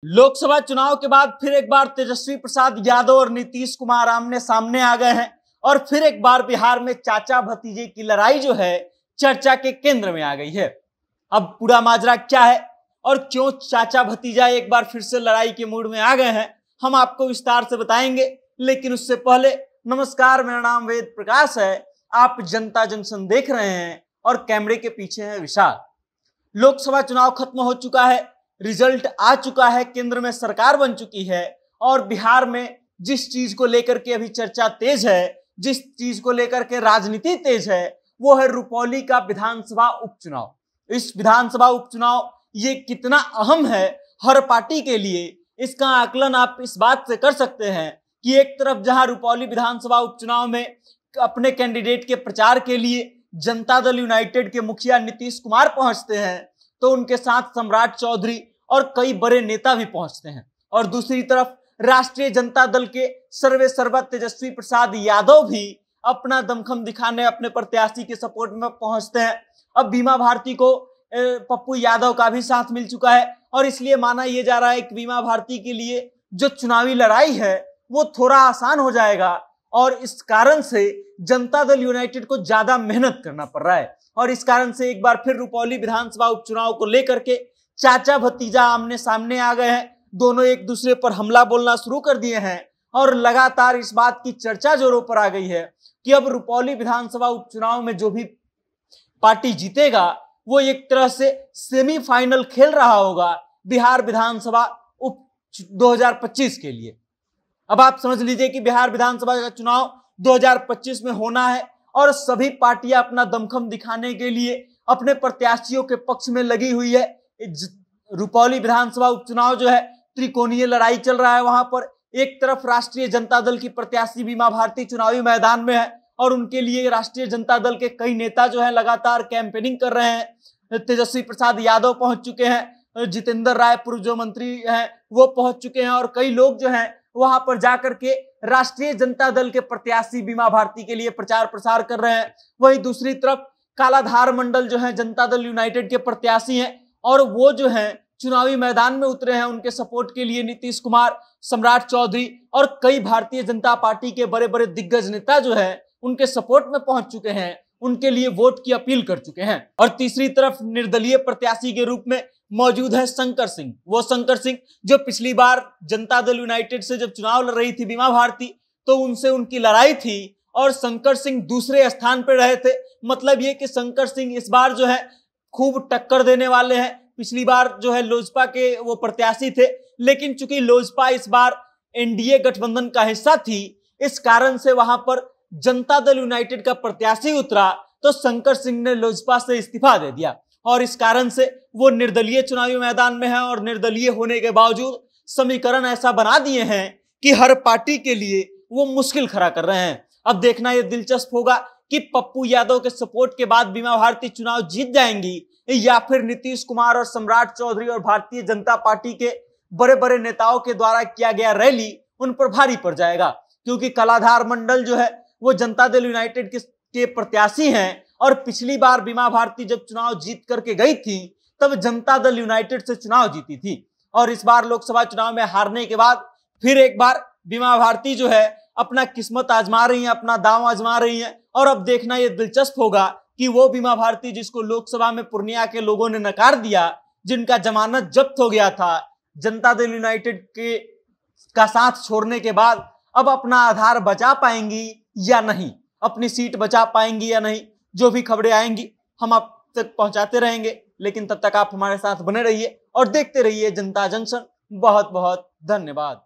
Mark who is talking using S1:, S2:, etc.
S1: लोकसभा चुनाव के बाद फिर एक बार तेजस्वी प्रसाद यादव और नीतीश कुमार आमने सामने आ गए हैं और फिर एक बार बिहार में चाचा भतीजे की लड़ाई जो है चर्चा के केंद्र में आ गई है। अब पूरा माजरा क्या है और क्यों चाचा भतीजा एक बार फिर से लड़ाई के मूड में आ गए हैं, हम आपको विस्तार से बताएंगे। लेकिन उससे पहले नमस्कार, मेरा नाम वेद प्रकाश है, आप जनता जंक्शन देख रहे हैं और कैमरे के पीछे है विशाल। लोकसभा चुनाव खत्म हो चुका है, रिजल्ट आ चुका है, केंद्र में सरकार बन चुकी है और बिहार में जिस चीज को लेकर के अभी चर्चा तेज है, जिस चीज को लेकर के राजनीति तेज है, वो है रुपौली का विधानसभा उपचुनाव। इस विधानसभा उपचुनाव ये कितना अहम है हर पार्टी के लिए, इसका आकलन आप इस बात से कर सकते हैं कि एक तरफ जहां रुपौली विधानसभा उपचुनाव में अपने कैंडिडेट के प्रचार के लिए जनता दल यूनाइटेड के मुखिया नीतीश कुमार पहुंचते हैं, तो उनके साथ सम्राट चौधरी और कई बड़े नेता भी पहुंचते हैं। और दूसरी तरफ राष्ट्रीय जनता दल के सर्वे सर्वा तेजस्वी प्रसाद यादव भी अपना दमखम दिखाने अपने प्रत्याशी के सपोर्ट में पहुंचते हैं। अब बीमा भारती को पप्पू यादव का भी साथ मिल चुका है और इसलिए माना यह जा रहा है कि बीमा भारती के लिए जो चुनावी लड़ाई है वो थोड़ा आसान हो जाएगा और इस कारण से जनता दल यूनाइटेड को ज्यादा मेहनत करना पड़ रहा है। और इस कारण से एक बार फिर रुपौली विधानसभा उपचुनाव को लेकर के चाचा भतीजा आमने सामने आ गए हैं। दोनों एक दूसरे पर हमला बोलना शुरू कर दिए हैं और लगातार इस बात की चर्चा जोरों पर आ गई है कि अब रुपौली विधानसभा उपचुनाव में जो भी पार्टी जीतेगा वो एक तरह से सेमीफाइनल खेल रहा होगा बिहार विधानसभा उप 2025 के लिए। अब आप समझ लीजिए कि बिहार विधानसभा का चुनाव 2025 में होना है और सभी पार्टियां अपना दमखम दिखाने के लिए अपने प्रत्याशियों के पक्ष में लगी हुई है। रुपौली विधानसभा उपचुनाव जो है त्रिकोणीय लड़ाई चल रहा है। वहां पर एक तरफ राष्ट्रीय जनता दल की प्रत्याशी बीमा भारती चुनावी मैदान में है और उनके लिए राष्ट्रीय जनता दल के कई नेता जो है लगातार कैंपेनिंग कर रहे हैं। तेजस्वी प्रसाद यादव पहुंच चुके हैं, जितेंद्र राय पूर्व जो मंत्री हैं वो पहुंच चुके हैं और कई लोग जो हैं वहां पर जाकर के राष्ट्रीय जनता दल के प्रत्याशी बीमा भारती के लिए प्रचार प्रसार कर रहे हैं। वहीं दूसरी तरफ कालाधार मंडल जो है जनता दल यूनाइटेड के प्रत्याशी हैं और वो जो है चुनावी मैदान में उतरे हैं। उनके सपोर्ट के लिए नीतीश कुमार, सम्राट चौधरी और कई भारतीय जनता पार्टी के बड़े बड़े दिग्गज नेता जो है उनके सपोर्ट में पहुंच चुके हैं, उनके लिए वोट की अपील कर चुके हैं। और तीसरी तरफ निर्दलीय प्रत्याशी के रूप में मौजूद है शंकर सिंह। वो शंकर सिंह जो पिछली बार जनता दल यूनाइटेड से जब चुनाव लड़ रही थी बीमा भारती, तो उनसे उनकी लड़ाई थी और शंकर सिंह दूसरे स्थान पर रहे थे। मतलब ये कि शंकर सिंह इस बार जो है खूब टक्कर देने वाले हैं। पिछली बार जो है लोजपा के वो प्रत्याशी थे, लेकिन चूंकि लोजपा इस बार एनडीए गठबंधन का हिस्सा थी, इस कारण से वहां पर जनता दल यूनाइटेड का प्रत्याशी उतरा तो शंकर सिंह ने लोजपा से इस्तीफा दे दिया और इस कारण से वो निर्दलीय चुनावी मैदान में है। और निर्दलीय होने के बावजूद समीकरण ऐसा बना दिए हैं कि हर पार्टी के लिए वो मुश्किल खड़ा कर रहे हैं। अब देखना यह दिलचस्प होगा कि पप्पू यादव के सपोर्ट के बाद बीमा भारती चुनाव जीत जाएंगी या फिर नीतीश कुमार और सम्राट चौधरी और भारतीय जनता पार्टी के बड़े बड़े नेताओं के द्वारा किया गया रैली उन पर भारी पड़ जाएगा। क्योंकि कालाधार मंडल जो है वो जनता दल यूनाइटेड के प्रत्याशी हैं और पिछली बार बीमा भारती जब चुनाव जीत करके गई थी तब जनता दल यूनाइटेड से चुनाव जीती थी। और इस बार लोकसभा चुनाव में हारने के बाद फिर एक बार बीमा भारती जो है अपना किस्मत आजमा रही है, अपना दांव आजमा रही है। और अब देखना यह दिलचस्प होगा कि वो बीमा भारती जिसको लोकसभा में पूर्णिया के लोगों ने नकार दिया, जिनका जमानत जब्त हो गया था जनता दल यूनाइटेड के का साथ छोड़ने के बाद, अब अपना आधार बचा पाएंगी या नहीं, अपनी सीट बचा पाएंगी या नहीं, जो भी खबरें आएंगी हम आप तक पहुंचाते रहेंगे। लेकिन तब तक आप हमारे साथ बने रहिए और देखते रहिए जनता जंक्शन। बहुत बहुत धन्यवाद।